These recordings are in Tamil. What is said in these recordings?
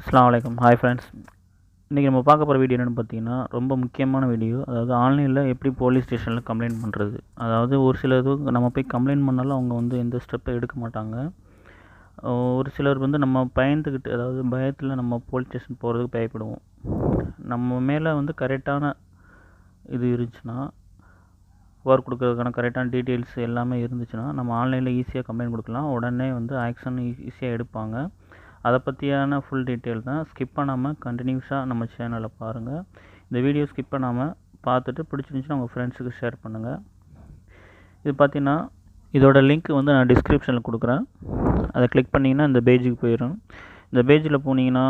அஸ்ஸலாமு அலைக்கும். Hi friends. இன்றைக்கி நம்ம பார்க்க போகிற வீடியோ என்னென்னு பார்த்தீங்கன்னா, ரொம்ப முக்கியமான வீடியோ. அதாவது ஆன்லைனில் எப்படி போலீஸ் ஸ்டேஷனில் கம்ப்ளைண்ட் பண்ணுறது. அதாவது ஒரு சில இது நம்ம போய் கம்ப்ளைண்ட் பண்ணாலும் அவங்க வந்து எந்த ஸ்டெப்பும் எடுக்க மாட்டாங்க. ஒரு சிலர் வந்து நம்ம பயந்துக்கிட்டு, அதாவது பயத்தில் நம்ம போலீஸ் ஸ்டேஷன் போகிறதுக்கு பயப்படுவோம். நம்ம மேலே வந்து கரெக்டான இது இருந்துச்சுன்னா, புகார் கொடுக்கறதுக்கான கரெக்டான டீட்டெயில்ஸ் எல்லாமே இருந்துச்சுன்னா, நம்ம ஆன்லைனில் ஈஸியாக கம்ப்ளைண்ட் கொடுக்கலாம். உடனே வந்து ஆக்ஷன் ஈஸியாக எடுப்பாங்க. அதை பற்றியான ஃபுல் டீட்டெயில் தான். ஸ்கிப் பண்ணாமல் கண்டினியூஸாக நம்ம சேனலை பாருங்கள். இந்த வீடியோ ஸ்கிப் பண்ணாமல் பார்த்துட்டு பிடிச்சிருந்துச்சுன்னா உங்கள் ஃப்ரெண்ட்ஸுக்கு ஷேர் பண்ணுங்கள். இது பார்த்தீங்கன்னா, இதோட லிங்க் வந்து நான் டிஸ்கிரிப்ஷனில் கொடுக்குறேன். அதை கிளிக் பண்ணிங்கன்னா இந்த பேஜுக்கு போயிடும். இந்த பேஜில் போனீங்கன்னா,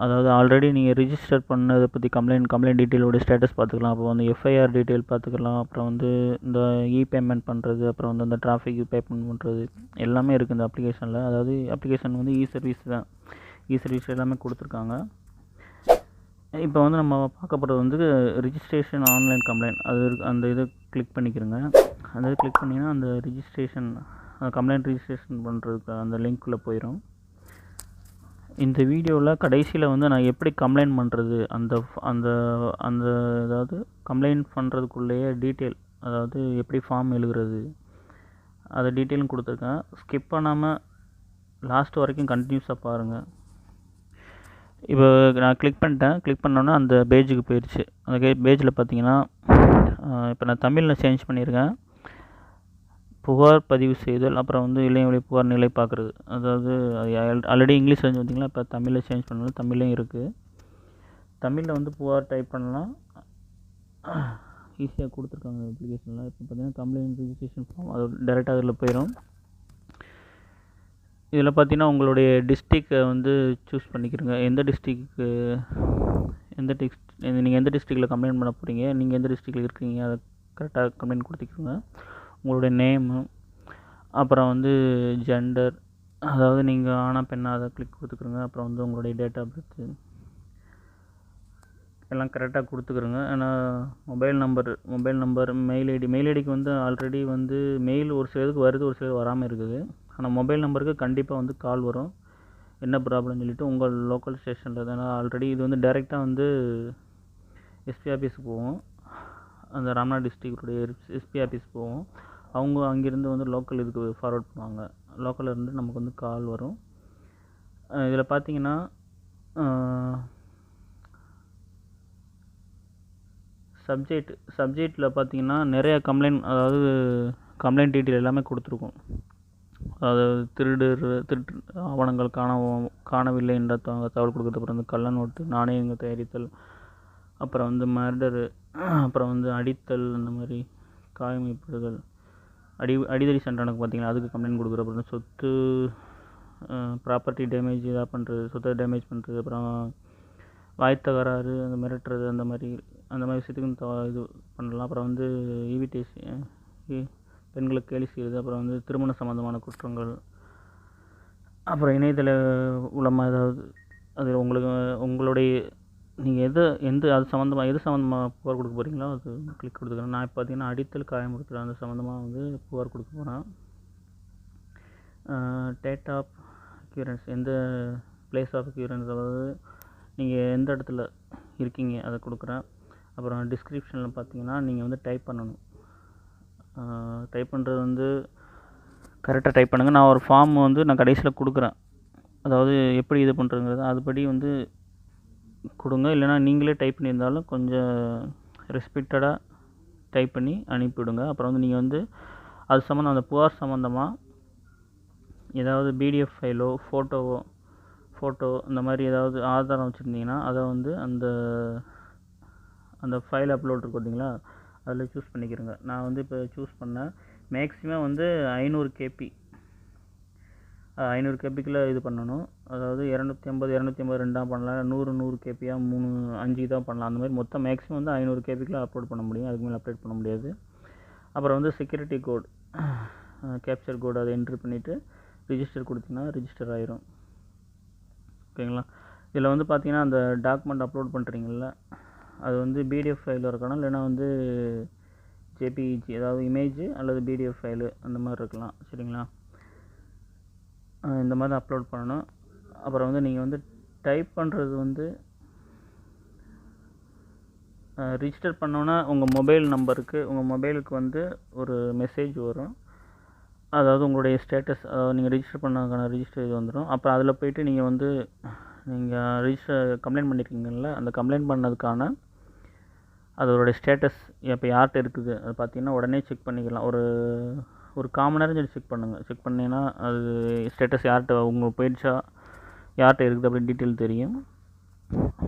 அதாவது ஆல்ரெடி நீங்கள் ரிஜிஸ்டர் பண்ணதை பற்றி கம்ப்ளைண்ட் டீட்டெயிலோட ஸ்டேட்டஸ் பார்த்துக்கலாம். அப்போ வந்து எஃப்ஐஆர் டீட்டெயில் பார்த்துக்கலாம். அப்புறம் வந்து இந்த பேமெண்ட் பண்ணுறது, அப்புறம் வந்து இந்த டிராஃபிக் பேமெண்ட் பண்ணுறது எல்லாமே இருக்குது இந்த அப்ளிகேஷனில். அதாவது அப்ளிகேஷன் வந்து சர்வீஸ் தான். சர்வீஸ் எல்லாமே கொடுத்துருக்காங்க. இப்போ வந்து நம்ம பார்க்க போகிறது வந்து ரிஜிஸ்ட்ரேஷன் ஆன்லைன் கம்ப்ளைண்ட். அது அந்த இதை கிளிக் பண்ணிக்கிறோங்க. அந்த இதை கிளிக் பண்ணிங்கன்னா அந்த ரிஜிஸ்ட்ரேஷன் கம்ப்ளைண்ட் ரிஜிஸ்ட்ரேஷன் பண்ணுறதுக்கு அந்த லிங்க்குள்ளே போயிடும். இந்த வீடியோவில் கடைசியில் வந்து நான் எப்படி கம்ப்ளைண்ட் பண்ணுறது, அந்த அந்த அந்த அதாவது கம்ப்ளைண்ட் பண்ணுறதுக்குள்ளேயே டீட்டெயில், அதாவது எப்படி ஃபார்ம் எழுதுறது, அதை டீட்டெயிலும் கொடுத்துருக்கேன். ஸ்கிப் பண்ணாமல் லாஸ்ட் வரைக்கும் கண்டினியூஸாக பாருங்கள். இப்போ நான் கிளிக் பண்ணிட்டேன். கிளிக் பண்ணோன்னா அந்த பேஜுக்கு போயிடுச்சு. அந்த பேஜில் பார்த்தீங்கன்னா, இப்போ நான் தமிழில் சேஞ்ச் பண்ணியிருக்கேன். புகார் பதிவு செய்தல், அப்புறம் வந்து இளைஞர்களை புகார் நிலை பார்க்குறது. அதாவது ஆல்ரெடி இங்கிலீஷ் வந்து பார்த்திங்கன்னா, இப்போ தமிழில் சேஞ்ச் பண்ணாலும் தமிழ்லையும் இருக்குது. தமிழில் வந்து புகார் டைப் பண்ணலாம், ஈஸியாக கொடுத்துருக்காங்க அப்ளிகேஷனில். இப்போ பார்த்திங்கன்னா கம்ப்ளைண்ட் ரிஜிஸ்ட்ரேஷன் ஃபார்ம், அது டேரெக்டாக அதில் போயிடும். இதில் பார்த்தீங்கன்னா உங்களுடைய டிஸ்ட்ரிக்டை வந்து சூஸ் பண்ணிக்கிறங்க. நீங்கள் எந்த டிஸ்ட்ரிக்டில் கம்ப்ளைண்ட் பண்ண போகிறீங்க, நீங்கள் எந்த டிஸ்ட்ரிக்டில் இருக்கீங்க, அதை கரெக்டாக கம்ப்ளைண்ட் கொடுத்துக்கிறோங்க. உங்களுடைய நேமு, அப்புறம் வந்து ஜெண்டர், அதாவது நீங்கள் ஆனா பெண்ணா, அதை கிளிக் கொடுத்துக்கிறோங்க. அப்புறம் வந்து உங்களுடைய டேட் ஆஃப் பர்த்து எல்லாம் கரெக்டாக கொடுத்துக்கிறோங்க. ஏன்னா மொபைல் நம்பர் மெயில் ஐடிக்கு வந்து ஆல்ரெடி வந்து மெயில் ஒரு சிலருக்கு வருது, ஒரு சிலருக்கு வராமல் இருக்குது. ஆனால் மொபைல் நம்பருக்கு கண்டிப்பாக வந்து கால் வரும், என்ன ப்ராப்ளம்னு சொல்லிவிட்டு உங்கள் லோக்கல் ஸ்டேஷனில் தானே. ஆல்ரெடி இது வந்து டைரெக்டாக வந்து எஸ்பி ஆஃபீஸுக்கு போவோம். அந்த ராம்நாத் டிஸ்ட்ரிக்டுடைய எஸ்பி ஆஃபீஸ் போவோம். அவங்க அங்கேருந்து வந்து லோக்கல் இதுக்கு ஃபார்வர்ட் பண்ணுவாங்க. லோக்கலில் இருந்து நமக்கு வந்து கால் வரும். இதில் பார்த்தீங்கன்னா சப்ஜெக்டில் பார்த்தீங்கன்னா நிறைய அதாவது கம்ப்ளைண்ட் டீட்டெயில் எல்லாமே கொடுத்துருக்கோம். அதாவது திருட்டு ஆவணங்கள் காணவில்லை என்ற தகவல் கொடுக்குறது, அப்புறம் வந்து கள்ள நோட்டு, நாணயங்கள் தயாரித்தல், அப்புறம் வந்து மர்டரு, அப்புறம் வந்து அடித்தல், அந்த மாதிரி காயமைப்படுதல், அடிதடி சண்டனுக்கு பார்த்திங்கன்னா அதுக்கு கம்ப்ளைண்ட் கொடுக்குற, அப்புறம் சொத்து ப்ராப்பர்ட்டி டேமேஜ் இதாக பண்ணுறது, சொத்தை டேமேஜ் பண்ணுறது, அப்புறம் வாய்த்தகராறு, அந்த மிரட்டுறது, அந்த மாதிரி விஷயத்துக்கு இது பண்ணலாம். அப்புறம் வந்து ஈவிடேஷன், பெண்களுக்கு கேலி செய்கிறது, அப்புறம் வந்து திருமண சம்மந்தமான குற்றங்கள், அப்புறம் இணையதள மூலமாக ஏதாவது அது உங்களுடைய நீங்கள் அது சம்மந்தமாக புகார் கொடுக்க போகிறீங்களோ அது கிளிக் கொடுத்துக்கிறேன். நான் இப்போ பார்த்தீங்கன்னா அடித்தல் காயமுறுத்தல் அந்த சம்மந்தமாக வந்து புகார் கொடுக்க போகிறேன். டேட் ஆஃப் அக்யூரன்ஸ், எந்த பிளேஸ் ஆஃப் அக்யூரன்ஸ், அதாவது நீங்கள் எந்த இடத்துல இருக்கீங்க அதை கொடுக்குறேன். அப்புறம் டிஸ்கிரிப்ஷனில் பார்த்தீங்கன்னா நீங்கள் வந்து டைப் பண்ணணும். டைப் பண்ணுறது வந்து கரெக்டாக டைப் பண்ணுங்கள். நான் ஒரு ஃபார்ம் வந்து நான் கடைசியில் கொடுக்குறேன். அதாவது எப்படி இது பண்ணுறதுங்கிறது அதுபடி வந்து கொடுங்க. இல்லைனா நீங்களே டைப் பண்ணியிருந்தாலும் கொஞ்சம் ரெஸ்பெக்டடாக டைப் பண்ணி அனுப்பிவிடுங்க. அப்புறம் வந்து நீங்கள் வந்து அது சம்மந்தம், அந்த புகார் சம்மந்தமாக ஏதாவது பிடிஎஃப் ஃபைலோ ஃபோட்டோ இந்த மாதிரி ஏதாவது ஆதாரம் வச்சுருந்தீங்கன்னா அதை வந்து அந்த ஃபைல் அப்லோட் இருக்கு பார்த்தீங்களா, அதில் சூஸ் பண்ணிக்கிறேங்க. நான் வந்து இப்போ சூஸ் பண்ணேன். மேக்ஸிமம் வந்து 500 கேபிக்குள்ளே இது பண்ணணும். அதாவது 250 ரெண்டாக பண்ணலாம், 100 கேபியாக 5 தான் பண்ணலாம். அந்த மாதிரி மொத்தம் மேக்ஸிமம் வந்து 500 கேபிக்குள்ளே அப்லோட் பண்ண முடியும். அதுக்கு மேலே அப்லோட் பண்ண முடியாது. அப்புறம் வந்து செக்யூரிட்டி கோட், கேப்சர் கோடு அதை என்ட்ரி பண்ணிவிட்டு ரிஜிஸ்டர் கொடுத்தீங்கன்னா ரிஜிஸ்டர் ஆயிரும். ஓகேங்களா. இதில் வந்து பார்த்தீங்கன்னா அந்த டாக்குமெண்ட் அப்லோட் பண்ணுறீங்கள, அது வந்து பிடிஎஃப் ஃபைலில் இருக்கணும், இல்லைனா வந்து ஜேபிஇஜி, அதாவது இமேஜ் அல்லது பிடிஎஃப் ஃபைலு அந்த மாதிரி இருக்கலாம். சரிங்களா. இந்த மாதிரி அப்லோட் பண்ணணும். அப்புறம் வந்து நீங்கள் வந்து டைப் பண்ணுறது வந்து ரிஜிஸ்டர் பண்ணோன்னா உங்கள் மொபைலுக்கு வந்து ஒரு மெசேஜ் வரும். அதாவது உங்களுடைய ஸ்டேட்டஸ், அதாவது நீங்கள் ரிஜிஸ்டர் பண்ணதுக்கான ரிஜிஸ்டர் இது வந்துடும். அப்புறம் அதில் போய்ட்டு நீங்கள் கம்ப்ளைண்ட் பண்ணியிருக்கீங்கள்ல, அந்த கம்ப்ளைண்ட் பண்ணதுக்கான அதோடைய ஸ்டேட்டஸ் இப்போ யார்கிட்ட இருக்குது அது பார்த்தீங்கன்னா உடனே செக் பண்ணிக்கலாம். ஒரு காமன் நேரம் செக் பண்ணுங்கள். செக் பண்ணிங்கன்னா அது ஸ்டேட்டஸ் யார்கிட்ட உங்களுக்கு போயிடுச்சா, யார்கிட்ட இருக்குது அப்படின்னு டீட்டெயில் தெரியும்.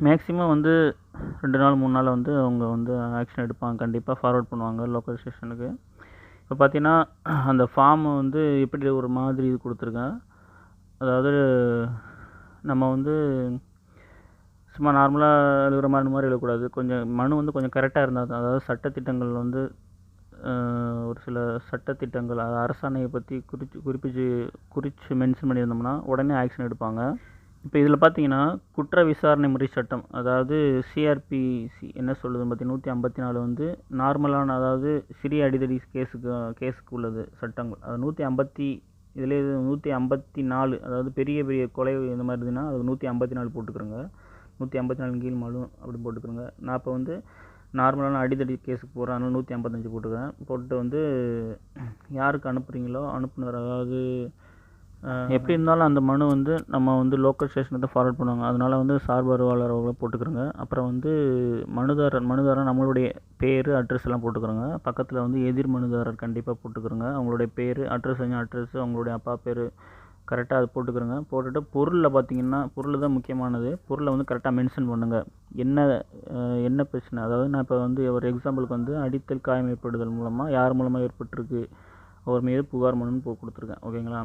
மேக்ஸிமம் வந்து 2 நாள் 3 நாள் வந்து அவங்க வந்து ஆக்ஷன் எடுப்பாங்க. கண்டிப்பாக ஃபார்வர்ட் பண்ணுவாங்க லோக்கல் ஸ்டேஷனுக்கு. இப்போ பார்த்தீங்கன்னா அந்த ஃபார்ம் வந்து எப்படி ஒரு மாதிரி இது கொடுத்துருக்கேன். அதாவது நம்ம வந்து சும்மா நார்மலாக எழுதுகிற மாதிரி எழுதக்கூடாது. மனு வந்து கொஞ்சம் கரெக்டாக இருந்தால் தான், அதாவது சட்டத்திட்டங்கள் வந்து ஒரு சில சட்டத்திட்டங்கள் அரசாணையை பற்றி குறித்து மென்ஷன் பண்ணியிருந்தோம்னா உடனே ஆக்ஷன் எடுப்பாங்க. இப்போ இதில் பார்த்தீங்கன்னா குற்ற விசாரணை முறை சட்டம், அதாவது சிஆர்பிசி என்ன சொல்லுதுன்னு பார்த்தீங்கன்னா 154 வந்து நார்மலான, அதாவது சிறிய அடிதடி கேஸுக்கு உள்ளது சட்டங்கள். அது 154, அதாவது பெரிய பெரிய கொலை இந்த மாதிரி இருந்ததுன்னா அது 154 போட்டுக்கிறோங்க. 154 கீழ் மனு அப்படி போட்டுக்கிறோங்க. நான் இப்போ வந்து நார்மலான அடிதடி கேஸுக்கு போகிறேன், அதனால் 155 போட்டுக்கிறேன். போட்டு வந்து யாருக்கு அனுப்புகிறீங்களோ அனுப்புனர், அதாவது எப்படி இருந்தாலும் அந்த மனு வந்து நம்ம வந்து லோக்கல் ஸ்டேஷனுக்கு தான் ஃபார்வர்ட் பண்ணுவாங்க. அதனால் வந்து சார்பருவாளர் அவங்கள போட்டுக்கிறோங்க. அப்புறம் வந்து மனுதாரர் நம்மளுடைய பேர் அட்ரஸ் எல்லாம் போட்டுக்கிறோங்க. பக்கத்தில் வந்து எதிர் மனுதாரர் கண்டிப்பாக போட்டுக்கிறோங்க. அவங்களுடைய பேர், அட்ரஸ் அவங்களுடைய அப்பா பேர் கரெக்டாக அது போட்டுக்கிறோங்க. போட்டுட்டு பொருளில் பார்த்தீங்கன்னா, பொருள் தான் முக்கியமானது. பொருளை வந்து கரெக்டாக மென்ஷன் பண்ணுங்கள். என்ன பிரச்சனை, அதாவது நான் இப்போ வந்து ஒரு எக்ஸாம்பிளுக்கு வந்து அடித்தல் காயம் ஏற்படுதல் மூலமாக யார் மூலமாக ஏற்பட்டிருக்கு அவர் மீது புகார் மனுன்னு கொடுத்துருக்கேன். ஓகேங்களா?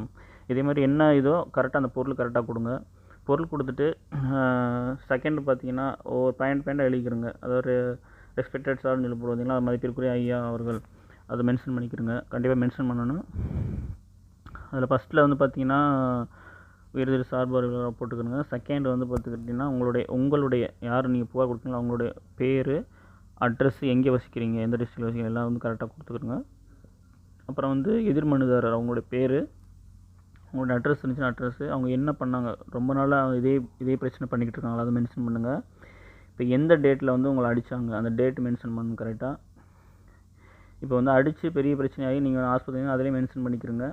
இதே மாதிரி என்ன இதோ கரெக்டாக அந்த பொருள் கரெக்டாக கொடுங்க. பொருள் கொடுத்துட்டு செகண்ட் பார்த்தீங்கன்னா ஒவ்வொரு பாயிண்டாக எழுதிக்கிறோங்க. அதாவது ரெஸ்பெக்டட் சார்னு சொல்லி போடுவீங்களா, அது மதிப்பிற்குரிய ஐயா அவர்கள், அதை மென்ஷன் பண்ணிக்கிறோங்க. கண்டிப்பாக மென்ஷன் பண்ணணும். அதில் ஃபஸ்ட்டில் வந்து பார்த்தீங்கன்னா உயர்திரு சார்பவர்கள் போட்டுக்கிறோங்க. செகண்ட் வந்து பார்த்துக்கிட்டிங்கன்னா உங்களுடைய யார் நீங்கள் புகார் கொடுத்தீங்களோ அவங்களுடைய பேர், அட்ரஸ், எங்கே வசிக்கிறீங்க, எந்த டிஸ்ட்ரிக்டில் வசிக்கிறீங்க எல்லாம் வந்து கரெக்டாக கொடுத்துக்கிறோங்க. அப்புறம் வந்து எதிர் மனுதாரர் அவங்களுடைய பேர், அவங்களோட அட்ரஸ் இருந்துச்சுன்னா அட்ரஸ்ஸு, அவங்க என்ன பண்ணாங்க, ரொம்ப நாளாக இதே பிரச்சனை பண்ணிக்கிட்டு இருக்காங்களா, அதை மென்ஷன் பண்ணுங்கள். இப்போ எந்த டேட்டில் வந்து உங்களை அடித்தாங்க அந்த டேட் மென்ஷன் பண்ணுங்க கரெக்டாக. இப்போ வந்து அடித்து பெரிய பிரச்சனையாகி நீங்கள் ஆஸ்பத்திரி அதிலே மென்ஷன் பண்ணிக்கிறோங்க.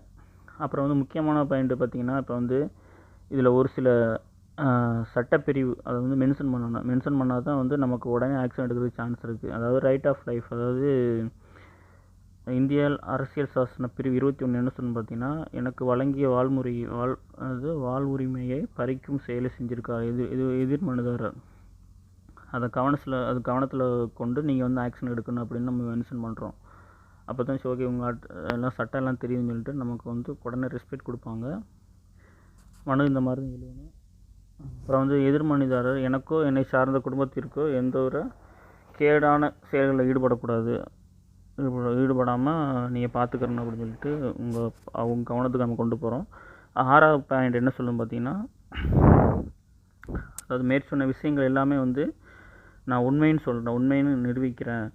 அப்புறம் வந்து முக்கியமான பாயிண்ட்டு பார்த்தீங்கன்னா, இப்போ வந்து இதில் ஒரு சில சட்டப்பிரிவு அதை வந்து மென்ஷன் பண்ணணும். மென்ஷன் பண்ணால் தான் வந்து நமக்கு உடனே ஆக்ஷன் எடுக்கிறதுக்கு சான்ஸ் இருக்குது. அதாவது ரைட் ஆஃப் லைஃப், அதாவது இந்திய அரசியல் சாசன பிரிவு 21 என்ன சொல்லணும் பார்த்தீங்கன்னா, எனக்கு வழங்கிய வாழ்வுரிமையை பறிக்கும் செயலை செஞ்சுருக்காரு எதிர் மனுதாரர். அதை கவனத்தில் கொண்டு நீங்கள் வந்து ஆக்ஷன் எடுக்கணும் அப்படின்னு நம்ம மென்ஷன் பண்ணுறோம். அப்போ தான் ஓகே உங்கள் எல்லாம் சட்டம் எல்லாம் தெரியுதுன்னு சொல்லிட்டு நமக்கு வந்து உடனே ரெஸ்பெக்ட் கொடுப்பாங்க. மனு இந்த மாதிரி தான் எழுதணும். அப்புறம் வந்து எதிர் மனுதாரர் எனக்கோ என்னை சார்ந்த குடும்பத்திற்கோ எந்த ஒரு கேடான செயல்களில் ஈடுபடாமல் நீங்கள் பார்த்துக்கிறணும் அப்படின்னு சொல்லிட்டு அவங்க கவனத்துக்கு நம்ம கொண்டு போகிறோம். 6வது பாயிண்ட் என்ன சொல்லணும் பார்த்தீங்கன்னா, அதாவது மேற்சொன்ன விஷயங்கள் எல்லாமே வந்து நான் உண்மைன்னு சொல்கிறேன், உண்மைன்னு நிரூபிக்கிறேன்.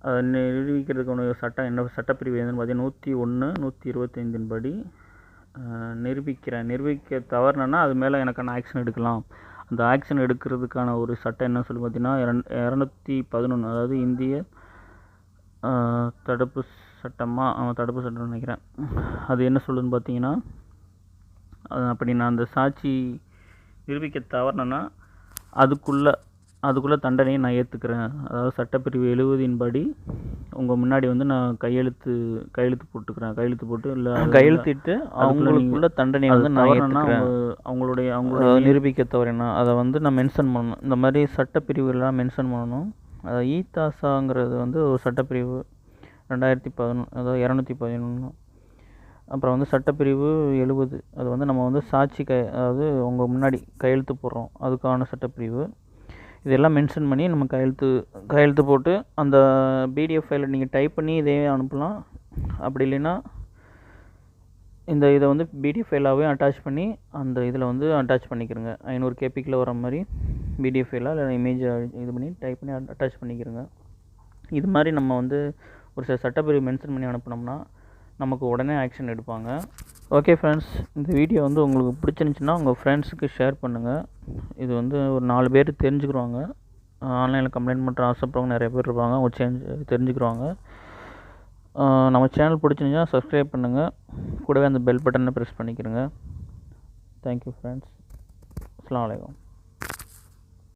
அதை நிரூபிக்கிறதுக்கான சட்டம் என்ன சட்டப்பிரிவு எதுன்னு பார்த்தீங்கன்னா 101, 125 படி நிரூபிக்க தவறுனா அது மேலே எனக்கான ஆக்ஷன் எடுக்கலாம். அந்த ஆக்ஷன் எடுக்கிறதுக்கான ஒரு சட்டம் என்ன சொல்லி பார்த்தீங்கன்னா 211, அதாவது இந்திய தடுப்பு சட்டம்னு நினைக்கிறேன். அது என்ன சொல்லுதுன்னு பார்த்தீங்கன்னா, அப்படி நான் அந்த சாட்சி நிரூபிக்க தவறுனா அதுக்குள்ளே தண்டனையை நான் ஏற்றுக்கிறேன். அதாவது சட்டப்பிரிவு 70 படி உங்கள் முன்னாடி வந்து நான் கையெழுத்து போட்டு இல்லை கையெழுத்திட்டு அவங்களுக்குள்ள தண்டனையை வந்து நான் ஏற்றுக்கிறேன். அவங்களோட நிரூபிக்க தவறுனா அதை வந்து நான் மென்ஷன் பண்ணணும். இந்த மாதிரி சட்டப்பிரிவுலாம் மென்ஷன் பண்ணணும். ஈதாசாங்கிறது வந்து ஒரு சட்டப்பிரிவு 2011, அதாவது 211. அப்புறம் வந்து சட்டப்பிரிவு 70, அது வந்து நம்ம வந்து சாட்சி அதாவது உங்கள் முன்னாடி கையெழுத்து போடுறோம் அதுக்கான சட்டப்பிரிவு. இதெல்லாம் மென்ஷன் பண்ணி நம்ம கையெழுத்து போட்டு அந்த பிடிஎஃப் ஃபைலை நீங்கள் டைப் பண்ணி இதே அனுப்பலாம். அப்படி இல்லைன்னா இதை வந்து பிடிஎஃப் ஃபைலாகவே அட்டாச் பண்ணி அந்த இதில் வந்து அட்டாச் பண்ணிக்கிறோங்க. 500 கேபிக்கில் வர மாதிரி பிடிஎஃப் ஃபைலாக இல்லை இமேஜை இது பண்ணி டைப் பண்ணி அட்டாச் பண்ணிக்கிறோங்க. இது மாதிரி நம்ம வந்து ஒரு சில சட்டப்பிரிவு மென்ஷன் பண்ணி அனுப்பினோம்னா நமக்கு உடனே ஆக்ஷன் எடுப்பாங்க. ஓகே ஃப்ரெண்ட்ஸ், இந்த வீடியோ வந்து உங்களுக்கு பிடிச்சிருந்துச்சின்னா உங்கள் ஃப்ரெண்ட்ஸுக்கு ஷேர் பண்ணுங்கள். இது வந்து ஒரு 4 பேர் தெரிஞ்சுக்குருவாங்க. ஆன்லைனில் கம்ப்ளைண்ட் பண்ணுற ஆசைப்படுறவங்க நிறைய பேர் இருப்பாங்க. அவங்க தெரிஞ்சுக்குருவாங்க. நம்ம சேனல் பிடிச்சிருந்துச்சின்னா சப்ஸ்கிரைப் பண்ணுங்கள். கூடவே அந்த பெல் பட்டனை ப்ரெஸ் பண்ணிக்கிறங்க. Thank you friends. அஸ்ஸலாமு அலைக்கும்.